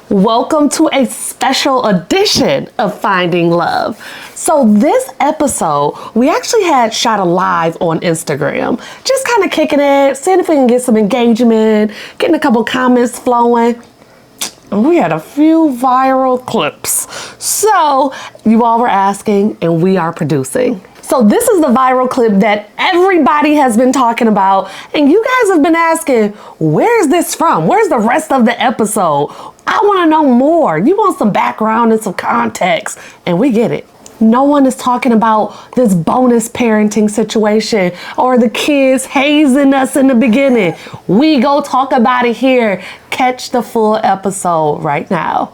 Welcome to a special edition of Finding Love. So this episode, we actually had shot a live on Instagram, just kind of kicking it, seeing if we can get some engagement, getting a couple comments flowing. And we had a few viral clips. So you all were asking and we are producing. So this is the viral clip that everybody has been talking about. And you guys have been asking, where's this from? Where's the rest of the episode? I want to know more. You want some background and some context. And we get it. No one is talking about this bonus parenting situation or the kids hazing us in the beginning. We go talk about it here. Catch the full episode right now.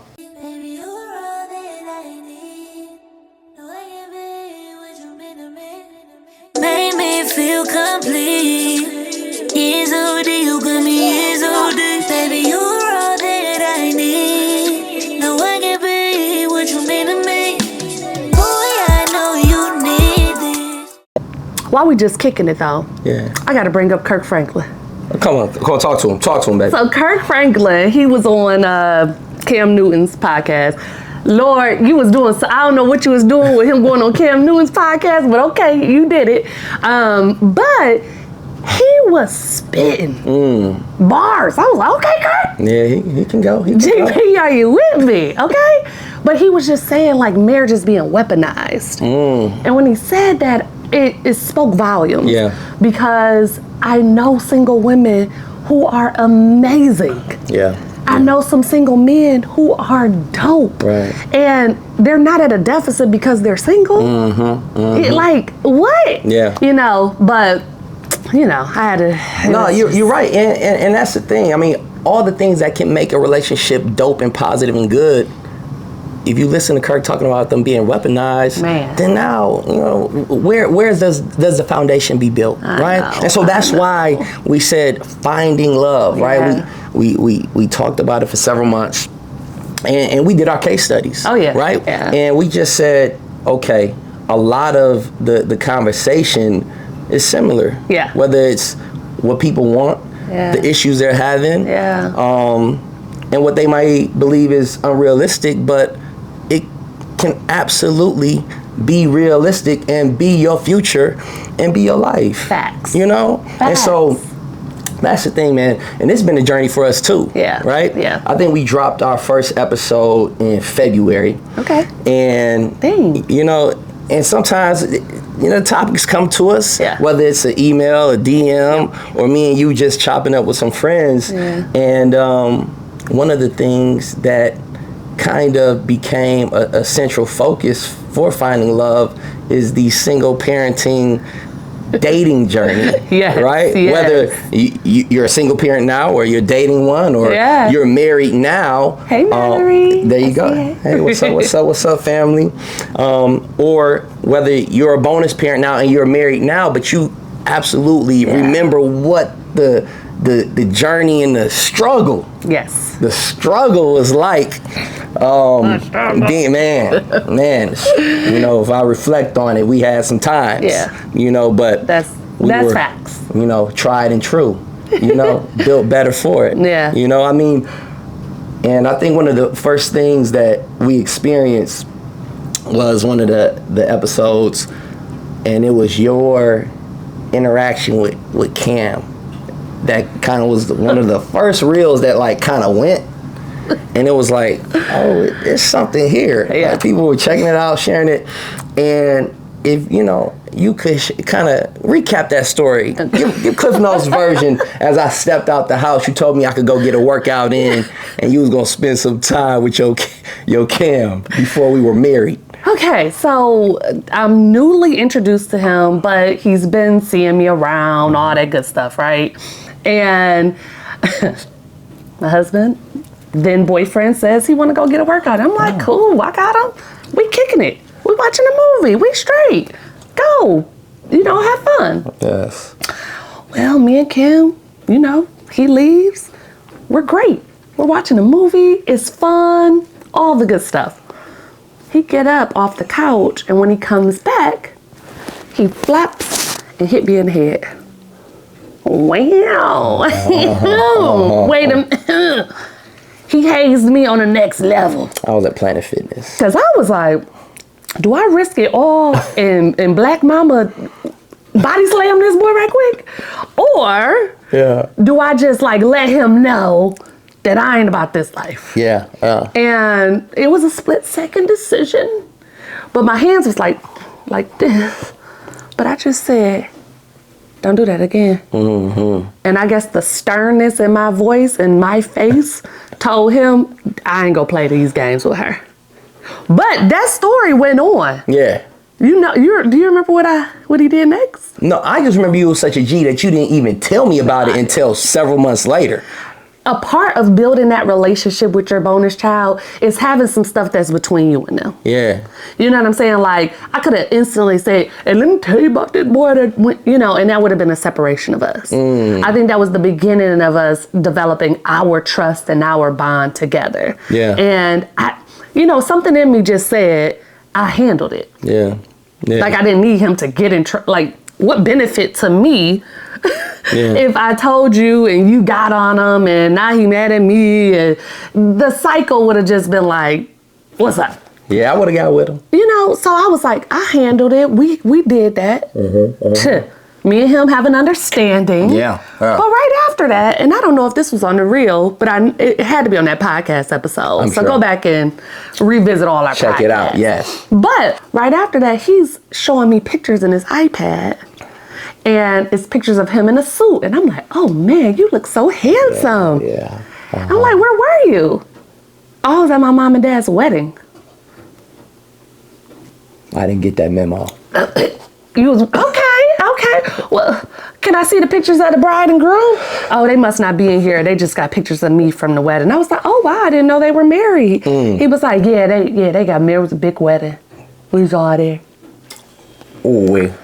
Made me feel complete. Is OD, you got me, is OD. Baby, you're all that I need. No one can be what you mean to me. Boy, I know you need this. While we just kicking it though, I gotta bring up Kirk Franklin. Come on, talk to him, baby. So Kirk Franklin, he was on Cam Newton's podcast. Lord, you was doing, so I don't know what you was doing with him going on Cam Newton's podcast, but okay, you did it. But he was spitting bars. I was like, okay, Kirk. Yeah, he can go. GP, are you with me? Okay? But he was just saying like marriage is being weaponized. And when he said that, it spoke volumes. Yeah. Because I know single women who are amazing. Yeah. I know some single men who are dope. Right. And they're not at a deficit because they're single. Like, what? Yeah. You know, but, you know, I had to. No, you're right. And that's the thing. I mean, all the things that can make a relationship dope and positive and good, if you listen to Kirk talking about them being weaponized, then now, you know, where does the foundation be built, right? And so that's why we said finding love, right? We talked about it for several months, and we did our case studies. Oh yeah, right? Yeah. And we just said, okay, a lot of the conversation is similar. Yeah. Whether it's what people want, the issues they're having, and what they might believe is unrealistic, but it can absolutely be realistic and be your future and be your life. Facts. You know? Facts. And so that's the thing, man. And it's been a journey for us too. Yeah. Right? Yeah. I think we dropped our first episode in February. Okay. And, you know, and sometimes, you know, topics come to us, whether it's an email, a DM, or me and you just chopping up with some friends. And one of the things that kind of became a central focus for Finding Love is the single parenting dating journey. Right? Whether you're a single parent now, or you're dating one, or you're married now. Hey, Mallory. There you go. Hey, what's up, family? Or whether you're a bonus parent now and you're married now, but you absolutely remember what the journey and the struggle. Yes. The struggle was like, being man, you know, if I reflect on it, we had some times, you know, but that's facts. You know, tried and true, you know, built better for it. Yeah. You know, I mean, and I think one of the first things that we experienced was one of the episodes, and it was your interaction with Cam. That kind of was one of the first reels that like kind of went, and it was like, oh, there's something here. Like, people were checking it out, sharing it, and if you know, you could kind of recap that story, give Cliff Notes version. As I stepped out the house, you told me I could go get a workout in, and you was gonna spend some time with your Cam before we were married. Okay, so I'm newly introduced to him, but he's been seeing me around, all that good stuff, right? And my husband, then boyfriend, says he want to go get a workout. I'm like, cool, I got him. We kicking it. We watching a movie. We straight. Go. You know, have fun. Yes. Well, me and Kim, you know, he leaves. We're great. We're watching a movie. It's fun. All the good stuff. He get up off the couch, and when he comes back, he flaps and hit me in the head. Wow. Wait a minute. he hazed me on the next level. I was at Planet Fitness. Cause I was like, do I risk it all and Black Mama body slam this boy right quick? Or do I just like let him know that I ain't about this life? Yeah. And it was a split-second decision. But my hands was like this. But I just said, don't do that again. Mm-hmm. And I guess the sternness in my voice and my face told him, I ain't gonna play these games with her. But that story went on. Yeah. You know, do you remember what he did next? No, I just remember you was such a G that you didn't even tell me about it until several months later. A part of building that relationship with your bonus child is having some stuff that's between you and them. Yeah. You know what I'm saying? Like, I could have instantly said, and let me tell you about this boy that went, you know, and that would have been a separation of us. I think that was the beginning of us developing our trust and our bond together. Yeah. And something in me just said, I handled it. Yeah. Like, I didn't need him to get in like, what benefit to me if I told you and you got on him and now he mad at me, and the cycle would have just been like, what's up? Yeah, I would have got with him. You know, so I was like, I handled it. We did that. Me and him have an understanding. Yeah. But right after that, and I don't know if this was on the reel, but it had to be on that podcast episode. So go back and revisit all our Check podcasts. it out, yes. But right after that, he's showing me pictures in his iPad. And it's pictures of him in a suit. And I'm like, oh man, you look so handsome. Yeah. I'm like, where were you? Oh, I was at my mom and dad's wedding. I didn't get that memo. You was, okay. Well, can I see the pictures of the bride and groom? Oh, they must not be in here. They just got pictures of me from the wedding. I was like, oh wow, I didn't know they were married. He was like, they got married. It was a big wedding. We was all there. Oh,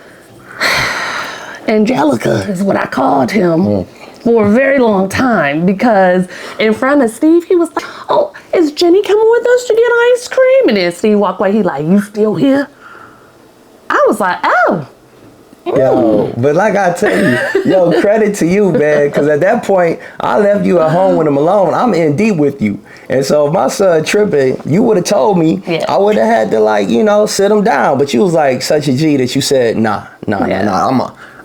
Angelica is what I called him for a very long time, because in front of Steve, he was like, oh, is Jenny coming with us to get ice cream? And then Steve walked away, he like, you still here? I was like, oh. Yo, but like I tell you, credit to you, man, because at that point, I left you at home with him alone. I'm in deep with you. And so if my son tripping, you would have told me. Yeah. I would have had to, sit him down. But you was like such a G that you said, nah,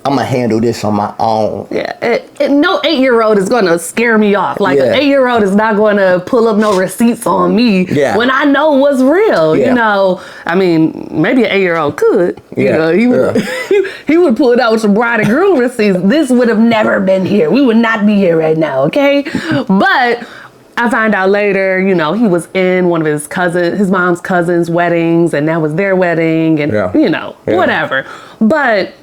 I'm going to handle this on my own. Yeah, no 8-year-old is going to scare me off. Like, an 8-year-old is not going to pull up no receipts on me when I know what's real, you know. I mean, maybe an 8-year-old could. You know, he would pull it out with some bride and groom receipts. This would have never been here. We would not be here right now, okay? But I find out later, he was in one of his mom's cousin's weddings, and that was their wedding, and, whatever. But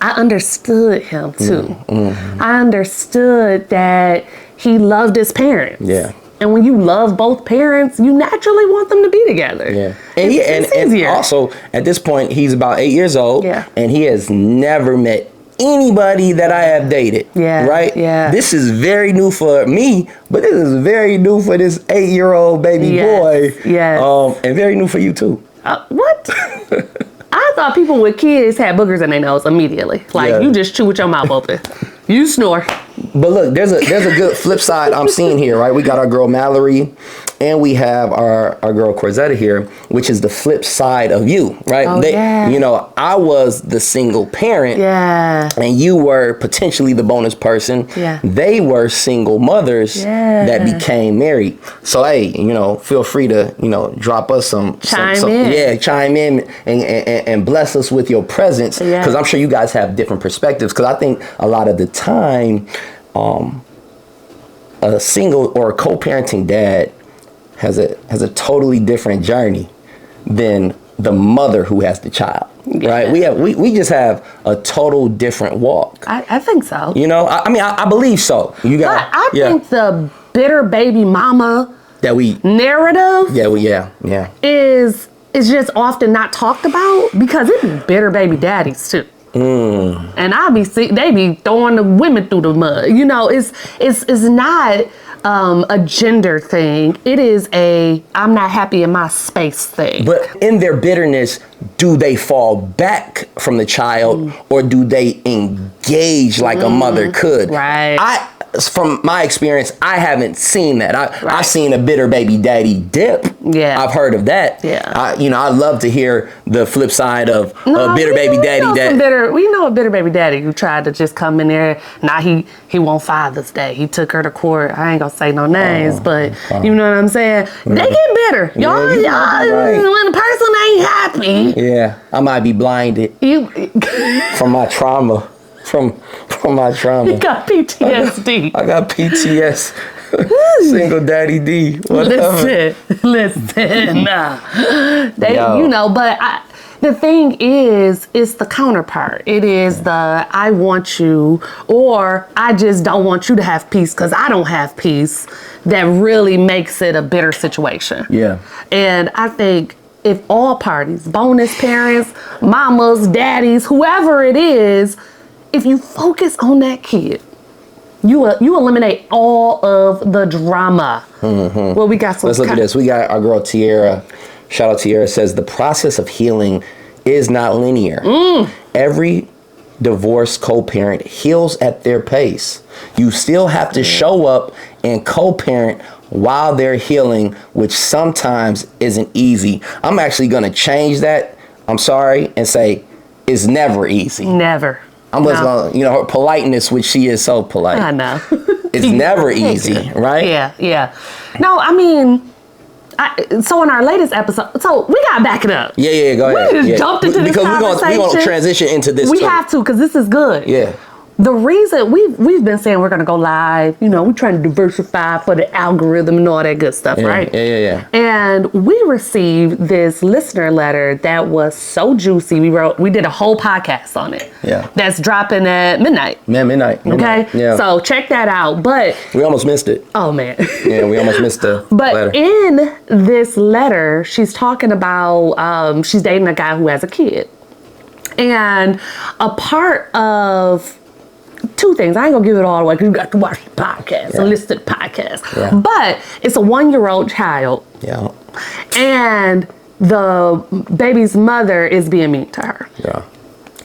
I understood him too. I understood that he loved his parents. Yeah. And when you love both parents, you naturally want them to be together. Yeah. And and also at this point he's about 8 years old. Yeah. And he has never met anybody that I have dated. Yeah. Right? Yeah. This is very new for me, but this is very new for this 8-year-old baby boy. Yeah. And very new for you too. What? I thought people with kids had boogers in their nose immediately. Like, you just chew with your mouth open. You snore. But look, there's a good flip side I'm seeing here, right? We got our girl Mallory, and we have our girl Corzetta here, which is the flip side of you, right? I was the single parent, and you were potentially the bonus person. They were single mothers that became married. So hey, feel free to drop us some chime in and bless us with your presence, because I'm sure you guys have different perspectives. Because I think a lot of the time, a single or a co-parenting dad has a totally different journey than the mother who has the child, right? We just have a total different walk. I think so. I believe so. I think the bitter baby mama narrative is just often not talked about, because it be bitter baby daddies too. And they be throwing the women through the mud. It's not a gender thing. It is I'm not happy in my space thing. But in their bitterness, do they fall back from the child, or do they engage like a mother could? Right. from my experience, I haven't seen that. I've seen a bitter baby daddy dip. Yeah. I've heard of that. Yeah. I love to hear the flip side of a bitter baby daddy. We know a bitter baby daddy who tried to just come in there. Now he won Father's Day. He took her to court. I ain't gonna say no names, but you know what I'm saying? They get bitter. Y'all, right. When a person ain't happy. Yeah, I might be blinded from my trauma. From my trauma. You got PTSD. I got PTS. Single daddy D. Whatever. Listen. But the thing is, it's the counterpart. It is the I want you, or I just don't want you to have peace because I don't have peace, that really makes it a bitter situation. Yeah. And I think if all parties, bonus parents, mamas, daddies, whoever it is, if you focus on that kid, you eliminate all of the drama. Mm-hmm. Well, we got some. Let's look at this. We got our girl Tiara. Shout out Tiara. Says the process of healing is not linear. Every divorced co-parent heals at their pace. You still have to show up and co-parent while they're healing, which sometimes isn't easy. I'm actually going to change that. I'm sorry, and say it's never easy. Never. I'm just going to, her politeness, which she is so polite. I know. It's never easy, right? Yeah. No, I mean, so in our latest episode, so we got to back it up. Yeah, go ahead. We just jumped into this conversation. Because we're going to transition into this We have to, because this is good. Yeah. The reason we've been saying we're going to go live, we're trying to diversify for the algorithm and all that good stuff, right? Yeah. And we received this listener letter that was so juicy. We did a whole podcast on it. Yeah. That's dropping at midnight. Midnight. Okay. Yeah. So check that out. But we almost missed it. Oh man. Yeah, we almost missed the letter. But in this letter, she's talking about she's dating a guy who has a kid, and a part of two things. I ain't gonna give it all away because you got to watch the podcast and listen to the podcast. Yeah. But it's a 1-year-old child. Yeah. And the baby's mother is being mean to her. Yeah.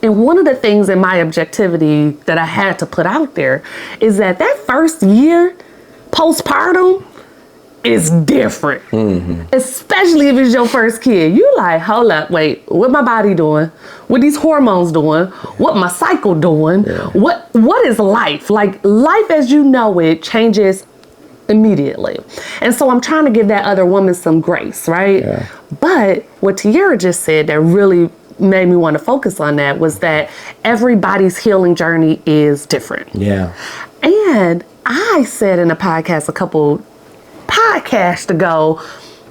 And one of the things in my objectivity that I had to put out there is that first year postpartum is different. Mm-hmm. Especially if it's your first kid. You like, hold up, wait, what my body doing? What these hormones doing? What my cycle doing? Yeah. What is life? Like, life as you know it changes immediately. And so I'm trying to give that other woman some grace, right? Yeah. But what Tiara just said that really made me want to focus on that was that everybody's healing journey is different. Yeah. And I said in a podcast a couple podcasts ago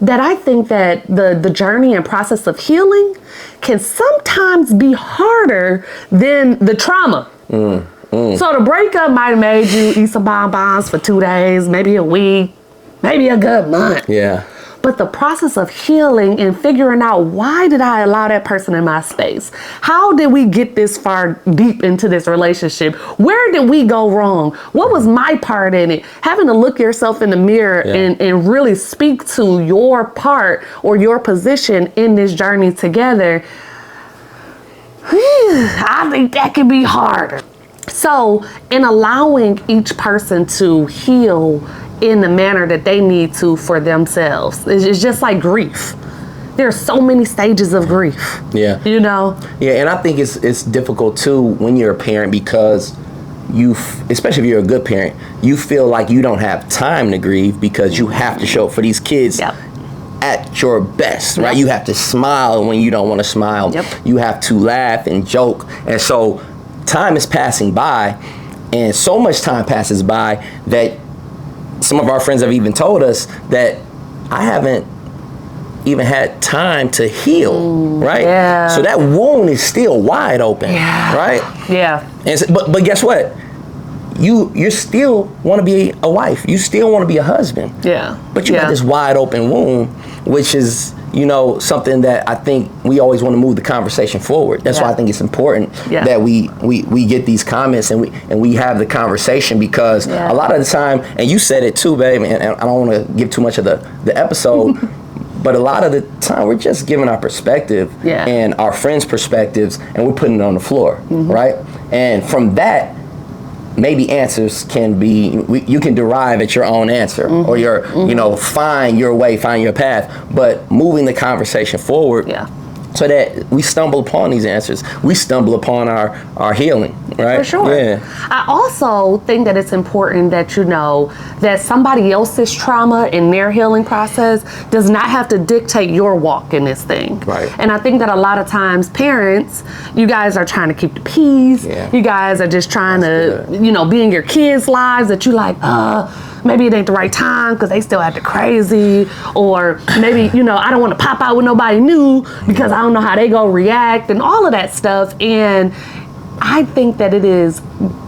that I think that the journey and process of healing can sometimes be harder than the trauma. So the breakup might have made you eat some bonbons for 2 days, maybe a week, maybe a good month. Yeah. But the process of healing and figuring out, why did I allow that person in my space? How did we get this far deep into this relationship? Where did we go wrong? What was my part in it? Having to look yourself in the mirror and really speak to your part or your position in this journey together. I think that can be harder. So in allowing each person to heal in the manner that they need to for themselves, it's just like grief. There are so many stages of grief. Yeah. Yeah, and I think it's difficult too when you're a parent because especially if you're a good parent, you feel like you don't have time to grieve because you have to show up for these kids. Yep. At your best, right? You have to smile when you don't want to smile. Yep. You have to laugh and joke. And so time is passing by, and so much time passes by that some of our friends have even told us that I haven't even had time to heal, right? Yeah. So that wound is still wide open, right? Yeah. And so, but guess what? You still want to be a wife. You still want to be a husband. Yeah. But you got this wide open wound, which is, something that I think we always want to move the conversation forward. That's why I think it's important that we get these comments and we have the conversation because a lot of the time, and you said it too, babe, and I don't want to give too much of the episode, but a lot of the time we're just giving our perspective and our friends' perspectives and we're putting it on the floor, right? And from that, maybe answers can be, you can derive at your own answer, or your, you know, find your way, find your path, but moving the conversation forward. Yeah. So that we stumble upon these answers. We stumble upon our healing, right? For sure. Yeah. I also think that it's important that you know that somebody else's trauma in their healing process does not have to dictate your walk in this thing. Right. And I think that a lot of times parents, you guys are trying to keep the peace. Yeah. You guys are just trying to, you know, be in your kids' lives that you like, maybe it ain't the right time because they still acting crazy, or maybe, you know, I don't want to pop out with nobody new because I don't know how they gonna react and all of that stuff. And I think that it is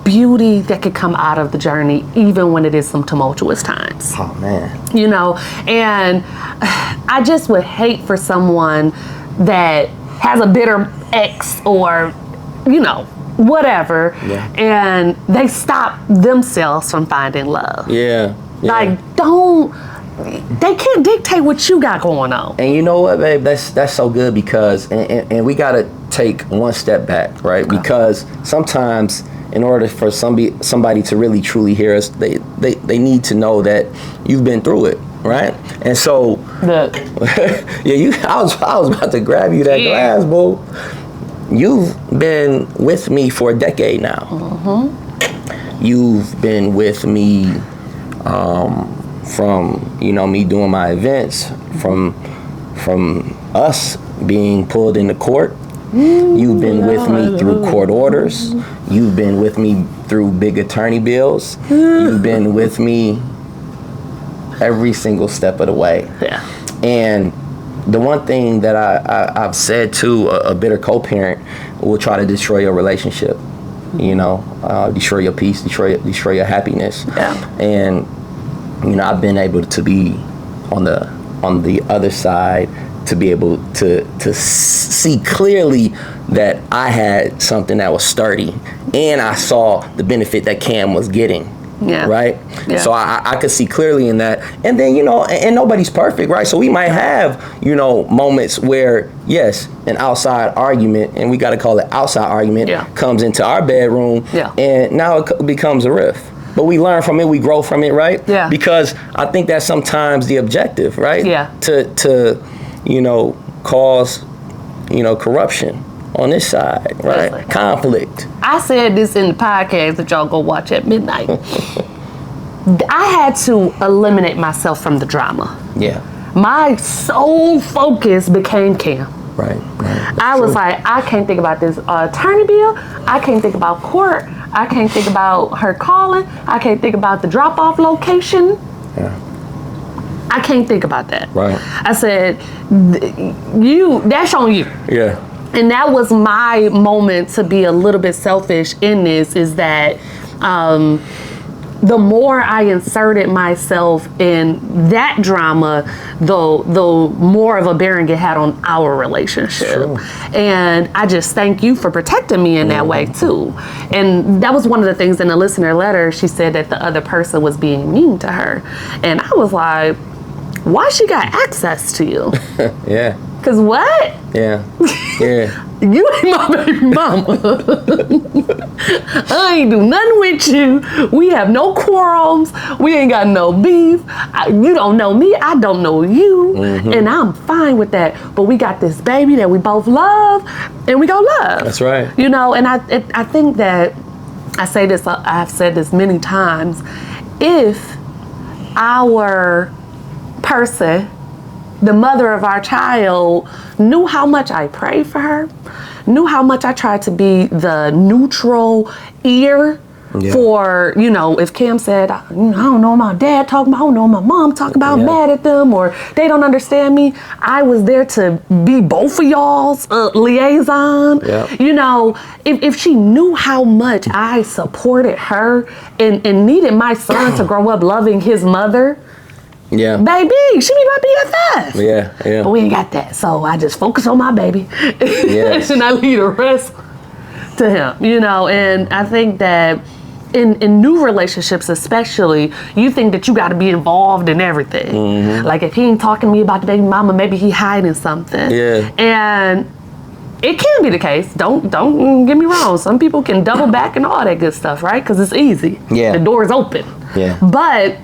beauty that could come out of the journey, even when it is some tumultuous times. Oh man. You know, and I just would hate for someone that has a bitter ex or, you know, whatever, and they stop themselves from finding love. Yeah. Like, they can't dictate what you got going on. And you know what, babe? That's so good, because and we gotta take one step back, right? Okay. Because sometimes in order for somebody to really truly hear us, they need to know that you've been through it, right? And so I was about to grab you that glass, boo. You've been with me for a decade now. You've been with me from, you know, me doing my events, from us being pulled into court. You've been with me through court orders. You've been with me through big attorney bills. You've been with me every single step of the way. Yeah. And the one thing that I've said to a bitter co-parent will try to destroy your relationship, you know, destroy your peace, destroy your happiness. Yeah. And, you know, I've been able to be on the other side, to be able to see clearly that I had something that was sturdy, and I saw the benefit that Cam was getting. Yeah. Right? Yeah. So I could see clearly in that. And then, you know, and nobody's perfect, right? So we might have, you know, moments where, yes, an outside argument, and we got to call it outside argument, comes into our bedroom, and now it becomes a rift. But we learn from it, we grow from it, right? Yeah. Because I think that's sometimes the objective, right? Yeah. To you know, cause, you know, corruption on this side, right? Exactly. Conflict. I said this in the podcast that y'all go watch at midnight. I had to eliminate myself from the drama. Yeah. My sole focus became Cam. Right. I was like, I can't think about this attorney bill. I can't think about court. I can't think about her calling. I can't think about the drop-off location. Yeah. I can't think about that. Right. I said, that's on you. Yeah. And that was my moment to be a little bit selfish in this, is that the more I inserted myself in that drama, the more of a bearing it had on our relationship. True. And I just thank you for protecting me in that way too. And that was one of the things in the listener letter. She said that the other person was being mean to her. And I was like, why she got access to you? Yeah. Cause what? Yeah. Yeah. You ain't my baby mama. I ain't do nothing with you. We have no quarrels. We ain't got no beef. You don't know me. I don't know you. Mm-hmm. And I'm fine with that. But we got this baby that we both love, and we go love. That's right. You know, and I think that I've said this many times. If our person, the mother of our child, knew how much I prayed for her, knew how much I tried to be the neutral ear for, you know, if Cam said, I don't know what my dad talking about, I don't know what my mom talking about, I'm mad at them, or they don't understand me, I was there to be both of y'all's liaison. You know, if she knew how much I supported her and needed my son to grow up loving his mother, yeah, baby, she be my BFF. Yeah, yeah. But we ain't got that, so I just focus on my baby, yes. And I leave the rest to him. You know, and I think that in new relationships, especially, you think that you got to be involved in everything. Mm-hmm. Like if he ain't talking to me about the baby mama, maybe he hiding something. Yeah. And it can be the case. Don't get me wrong. Some people can double back and all that good stuff, right? Because it's easy. Yeah. The door's open. Yeah. But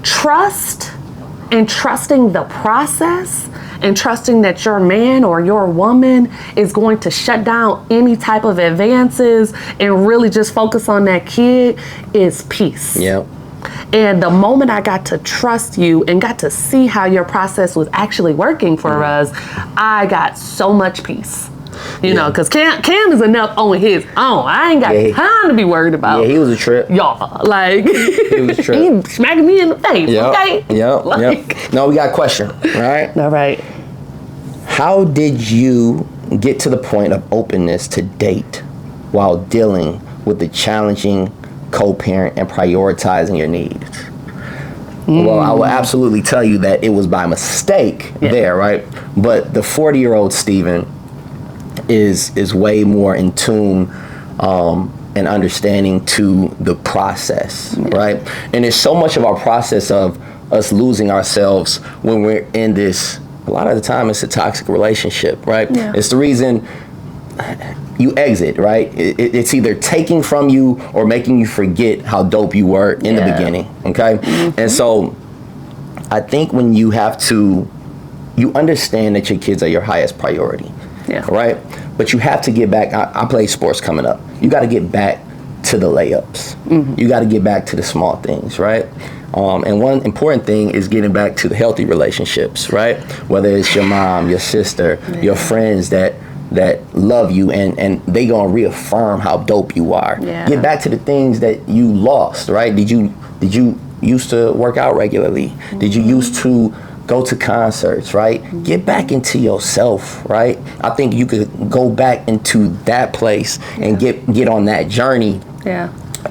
trust and trusting the process and trusting that your man or your woman is going to shut down any type of advances and really just focus on that kid is peace. Yep. And the moment I got to trust you and got to see how your process was actually working for us, I got so much peace. You know, because Cam is enough on his own. I ain't got time to be worried about. Yeah, he was a trip. Y'all, like, He was a trip. he smacking me in the face, okay? Yep, Like, No, we got a question, all right? all right. How did you get to the point of openness to date while dealing with the challenging co-parent and prioritizing your needs? Well, I will absolutely tell you that it was by mistake there, right? But the 40-year-old Steven is way more in tune and understanding to the process, right? And there's so much of our process of us losing ourselves when we're in this. A lot of the time, it's a toxic relationship, right? Yeah. It's the reason you exit, right? It's either taking from you or making you forget how dope you were in the beginning, okay? And so I think when you understand that your kids are your highest priority, right? But you have to get back. I play sports coming up. You got to get back to the layups. You got to get back to the small things, right? And one important thing is getting back to the healthy relationships, right? Whether it's your mom, your sister, your friends that love you and they gonna reaffirm how dope you are. Get back to the things that you lost, right? Did you used to work out regularly? Did you used to go to concerts, right? Get back into yourself, right? I think you could go back into that place and get on that journey.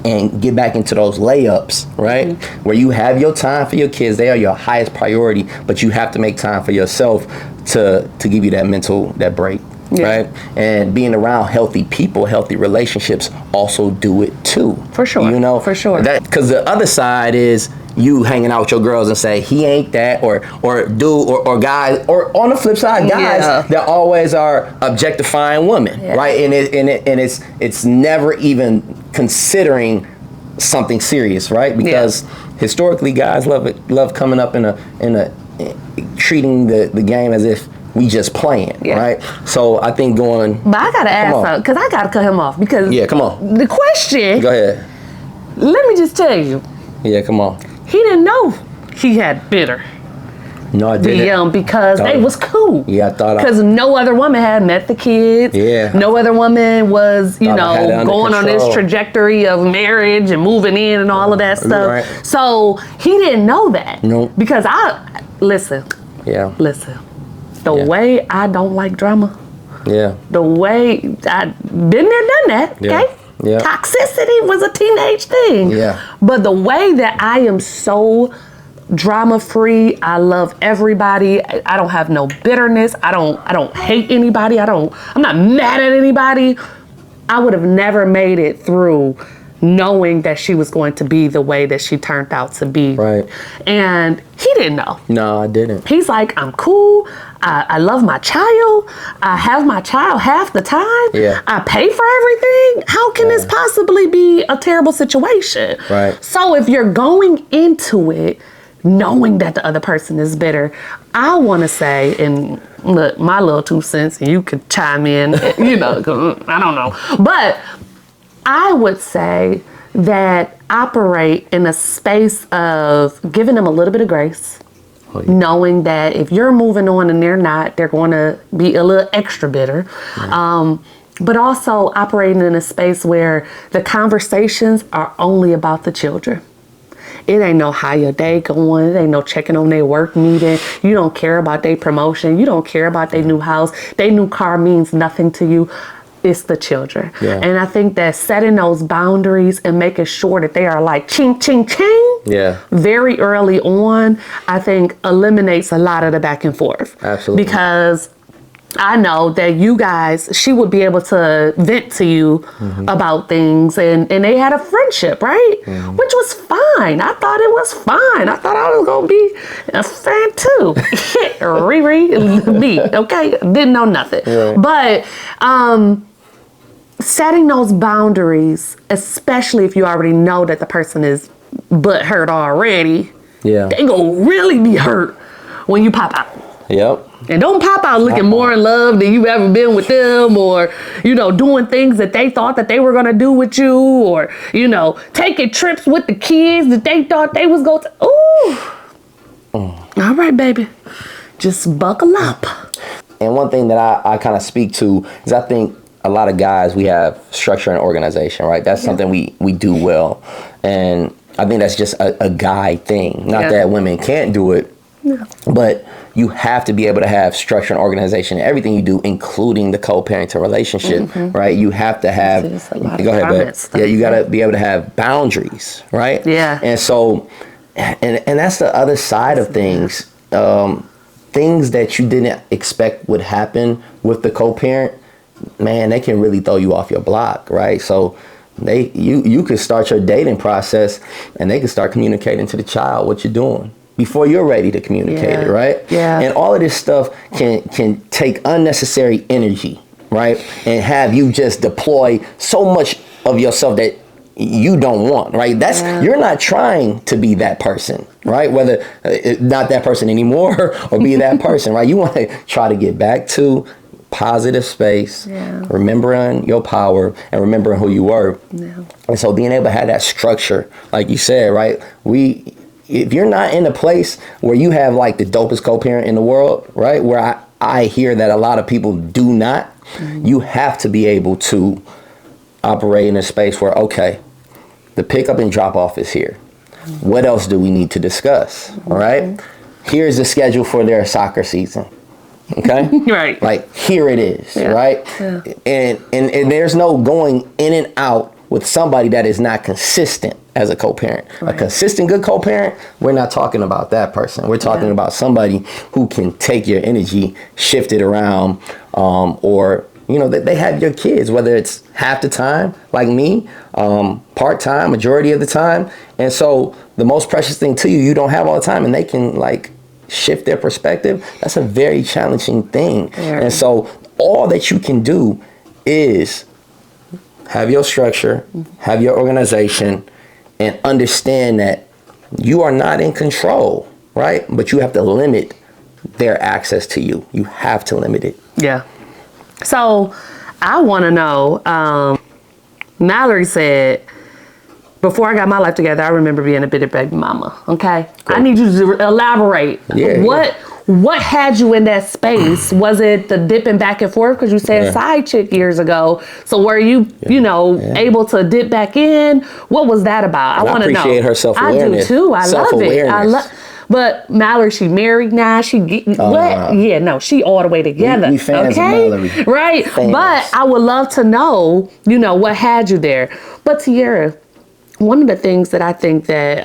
And get back into those layups, right? Where you have your time for your kids. They are your highest priority, but you have to make time for yourself to give you that break, right? And being around healthy people, healthy relationships also do it too. For sure. You know? For sure. Because the other side is you hanging out with your girls and say he ain't that or guys, or on the flip side, guys that always are objectifying women, right? And it's never even considering something serious, right? Because historically, guys love coming up in a treating the game as if we just playing, right? So I think going. But I gotta ask something because I gotta cut him off because come on. The question. Go ahead. Let me just tell you. Yeah, come on. He didn't know he had bitter. No, I didn't. Because they was cool. Yeah, I thought. Because no other woman had met the kids. Yeah. No other woman was, going on this trajectory of marriage and moving in and all of that stuff. Right. So he didn't know that. Nope. Because listen. Listen. The way I don't like drama. The way I've been there, done that. Okay. Toxicity was a teenage thing. But the way that I am so drama free, I love everybody. I don't have no bitterness. I don't hate anybody. I'm not mad at anybody. I would have never made it through knowing that she was going to be the way that she turned out to be. Right. And he didn't know. No, I didn't. He's like, I'm cool. I love my child. I have my child half the time. Yeah. I pay for everything. How can this possibly be a terrible situation? Right. So if you're going into it knowing that the other person is bitter, I want to say, and look, my little 2 cents, and you could chime in, 'cause I don't know. But I would say that operate in a space of giving them a little bit of grace. Knowing that if you're moving on and they're not, they're going to be a little extra bitter. But also operating in a space where the conversations are only about the children. It ain't no how your day going. It ain't no checking on their work meeting. You don't care about their promotion. You don't care about their new house. Their new car means nothing to you. It's the children. And I think that setting those boundaries and making sure that they are like ching, ching, ching very early on, I think eliminates a lot of the back and forth. Absolutely. Because I know that you guys, she would be able to vent to you about things, and they had a friendship, right? Which was fine. I thought it was fine. I thought I was going to be a fan too. Riri, me, okay? Didn't know nothing. Right. But setting those boundaries, especially if you already know that the person is butt hurt already, they gonna really be hurt when you pop out. Yep. And don't pop out looking more in love than you've ever been with them, or, you know, doing things that they thought that they were going to do with you, or, you know, taking trips with the kids that they thought they was going to. Ooh. All right, baby. Just buckle up. And one thing that I kind of speak to is I think a lot of guys, we have structure and organization, right? That's something we do well. And I think that's just a guy thing. Not that women can't do it, but you have to be able to have structure and organization in everything you do, including the co-parenting relationship, right? You have to have, go ahead, but yeah, you got to be able to have boundaries, right? Yeah. And so, and that's the other side of things. Things that you didn't expect would happen with the co-parent, man, they can really throw you off your block, right? So you could start your dating process and they can start communicating to the child what you're doing before you're ready to communicate it, right? Yeah. And all of this stuff can take unnecessary energy, right? And have you just deploy so much of yourself that you don't want, right? That's you're not trying to be that person, right? Whether not that person anymore or be that person, right? You want to try to get back to positive space, remembering your power and remembering who you were. And so being able to have that structure, like you said, right? If you're not in a place where you have like the dopest co-parent in the world, right? Where I hear that a lot of people do not, you have to be able to operate in a space where, okay, the pickup and drop off is here. What else do we need to discuss? All right. Here's the schedule for their soccer season. Okay. Right. Like here it is. Right. Yeah. And there's no going in and out with somebody that is not consistent as a co-parent. A consistent good co-parent, we're not talking about that person. We're talking about somebody who can take your energy, shift it around, or you know, they have your kids, whether it's half the time, like me, part-time, majority of the time. And so the most precious thing to you, you don't have all the time, and they can like shift their perspective. That's a very challenging thing. And so all that you can do is have your structure, have your organization, and understand that you are not in control, right? But you have to limit their access to you. You have to limit it. Yeah. So I want to know, Mallory said, before I got my life together, I remember being a bitter baby mama. Okay. Cool. I need you to elaborate. What had you in that space? Was it the dipping back and forth? Because you said side chick years ago. So were you, able to dip back in? What was that about? I want to know. I appreciate her self-awareness. I do too. I love it. But Mallory, she married now. She what? Yeah, no, she all the way together. We fans of Mallory. Right. Fans. But I would love to know, what had you there. But Tiara, one of the things that I think that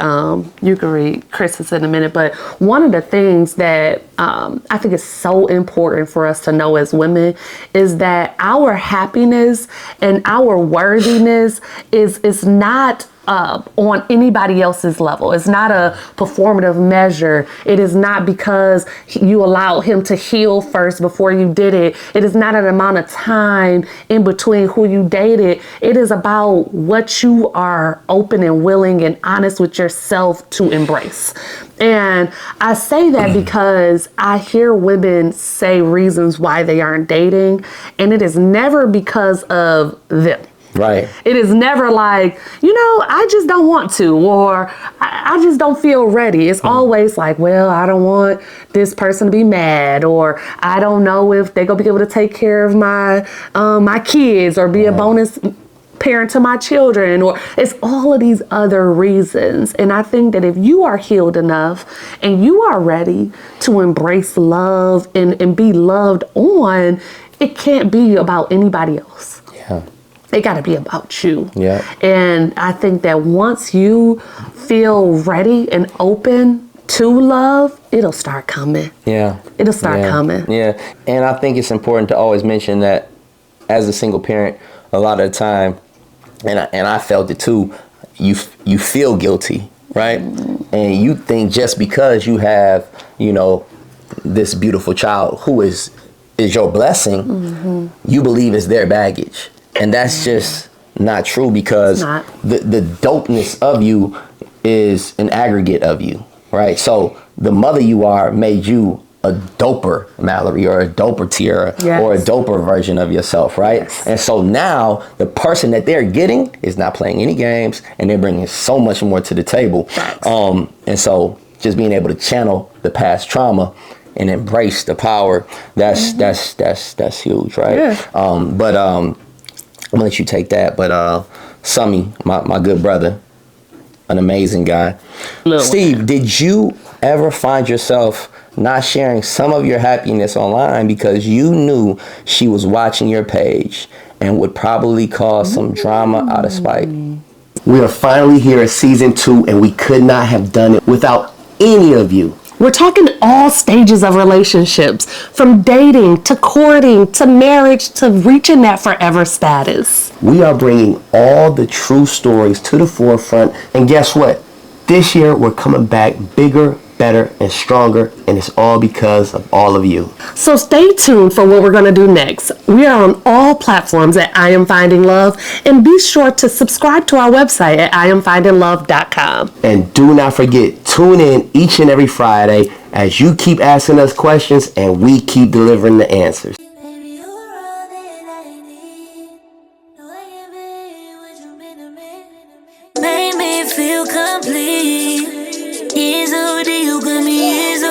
you can read Chris's in a minute, but one of the things that I think is so important for us to know as women is that our happiness and our worthiness is not on anybody else's level. It's not a performative measure. It is not because you allowed him to heal first before you did it. It is not an amount of time in between who you dated. It is about what you are open and willing and honest with yourself to embrace. And I say that because I hear women say reasons why they aren't dating, and it is never because of them. Right. It is never like, I just don't want to, or I just don't feel ready. It's always like, well, I don't want this person to be mad, or I don't know if they're going to be able to take care of my my kids or be a bonus parent to my children, or it's all of these other reasons. And I think that if you are healed enough and you are ready to embrace love and be loved on, it can't be about anybody else. Yeah. It got to be about you. Yeah. And I think that once you feel ready and open to love, it'll start coming. Yeah. It'll start coming. Yeah. And I think it's important to always mention that as a single parent, a lot of the time, and I felt it too, you feel guilty, right? And you think just because you have, this beautiful child who is your blessing, you believe it's their baggage. And that's just not true, because the dopeness of you is an aggregate of you, right? So the mother you are made you a doper Mallory, or a doper Tiara, or a doper version of yourself, right? Yes. And so now the person that they're getting is not playing any games, and they're bringing so much more to the table. And so just being able to channel the past trauma and embrace the power, that's huge, right? Yeah. I'm gonna let you take that, but Summy, my good brother, an amazing guy. Steve, did you ever find yourself not sharing some of your happiness online because you knew she was watching your page and would probably cause some drama out of spite? We are finally here at season 2, and we could not have done it without any of you. We're talking all stages of relationships, from dating to courting to marriage to reaching that forever status. We are bringing all the true stories to the forefront, and guess what? This year we're coming back bigger, better, and stronger, and it's all because of all of you. So stay tuned for what we're going to do next. We are on all platforms at I Am Finding Love, and be sure to subscribe to our website at IamFindingLove.com. And do not forget, tune in each and every Friday as you keep asking us questions and we keep delivering the answers. Baby, you're all that I need. No, I can't be what you mean to me. Make me feel complete. It's OD, you got me, it's